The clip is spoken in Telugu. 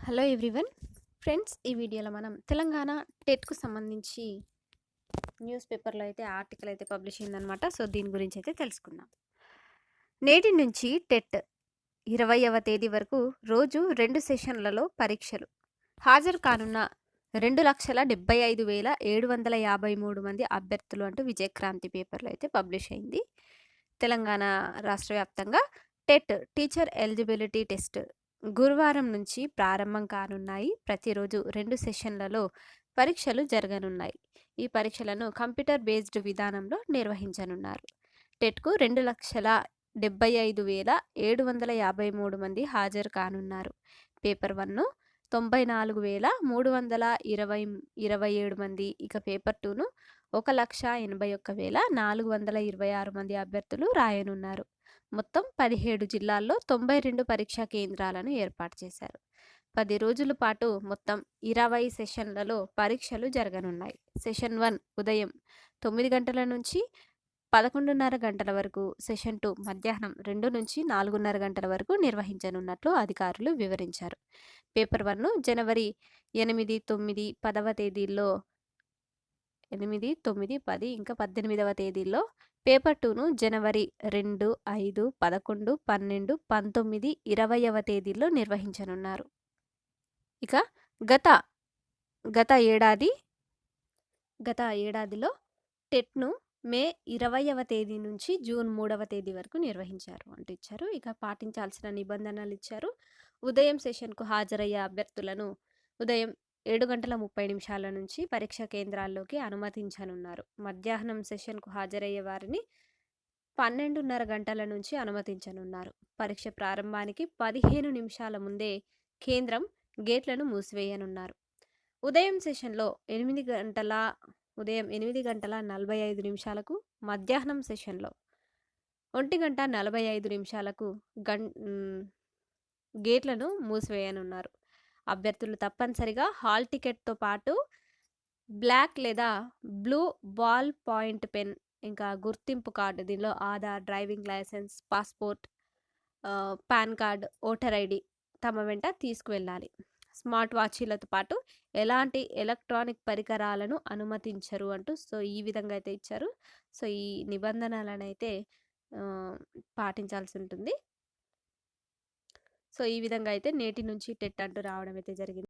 Hello everyone. ఫ్రెండ్స్, ఈ వీడియోలో మనం తెలంగాణ టెట్‌కు సంబంధించి న్యూస్ పేపర్‌లో అయితే ఆర్టికల్ అయితే పబ్లిష్ అయిందనమాట. సో, దీని గురించి అయితే తెలుసుకుందాం. నేటి నుంచి టెట్ 20వ తేదీ వరకు రోజు 2 సెషన్లలో పరీక్షలు. హాజరు కానున్న 2,75,753 మంది అభ్యర్థులు అంటూ విజయక్రాంతి పేపర్‌లో అయితే పబ్లిష్ అయింది. తెలంగాణ రాష్ట్ర వ్యాప్తంగా టెట్ టీచర్ ఎలిజిబిలిటీ టెస్ట్ గురువారం నుంచి ప్రారంభం కానున్నాయి. ప్రతిరోజు 2 సెషన్లలో పరీక్షలు జరగనున్నాయి. ఈ పరీక్షలను కంప్యూటర్ బేస్డ్ విధానంలో నిర్వహించనున్నారు. టెట్కు 2,75,753 మంది హాజరు కానున్నారు. పేపర్ 1 94,327 మంది, ఇక పేపర్ 2ను 1,81,426 మంది అభ్యర్థులు రాయనున్నారు. మొత్తం 17 జిల్లాల్లో 92 పరీక్షా కేంద్రాలను ఏర్పాటు చేశారు. 10 రోజుల పాటు మొత్తం 20 సెషన్లలో పరీక్షలు జరగనున్నాయి. సెషన్ 1 ఉదయం 9 గంటల నుంచి 11:30 గంటల వరకు, సెషన్ 2 మధ్యాహ్నం 2 నుంచి 4:30 గంటల వరకు నిర్వహించనున్నట్లు అధికారులు వివరించారు. పేపర్ 1 జనవరి 8, 9, 10వ తేదీల్లో 8, 9, 10 ఇంకా 18వ తేదీల్లో, పేపర్ 2ను జనవరి 2, 5, 11, 12, 19, 20వ తేదీల్లో నిర్వహించనున్నారు. ఇక గత ఏడాదిలో టెట్ను మే 20వ తేదీ నుంచి జూన్ 3వ తేదీ వరకు నిర్వహించారు అంటూ ఇచ్చారు. ఇక పాటించాల్సిన నిబంధనలు ఇచ్చారు. ఉదయం సెషన్కు హాజరయ్యే అభ్యర్థులను ఉదయం 7:30 నుంచి పరీక్షా కేంద్రాల్లోకి అనుమతించనున్నారు. మధ్యాహ్నం సెషన్కు హాజరయ్యే వారిని 12:30 గంటల నుంచి అనుమతించనున్నారు. పరీక్ష ప్రారంభానికి 15 నిమిషాల ముందే కేంద్రం గేట్లను మూసివేయనున్నారు. ఉదయం సెషన్లో ఉదయం 8:45 మధ్యాహ్నం సెషన్లో 1:45 గేట్లను మూసివేయనున్నారు. అభ్యర్థులు తప్పనిసరిగా హాల్ టికెట్తో పాటు బ్లాక్ లేదా బ్లూ బాల్ పాయింట్ పెన్, ఇంకా గుర్తింపు కార్డు, దీనిలో Aadhaar, driving licence, passport, PAN card, voter ID తమ వెంట తీసుకువెళ్ళాలి. స్మార్ట్ వాచీలతో పాటు ఎలాంటి ఎలక్ట్రానిక్ పరికరాలను అనుమతించరు అంటూ సో ఈ విధంగా అయితే ఇచ్చారు. సో ఈ నిబంధనలను అయితే పాటించాల్సి ఉంటుంది. సో ఈ విధంగా అయితే నేటి నుంచి టెట్ అంటూ రావడం అయితే జరిగింది.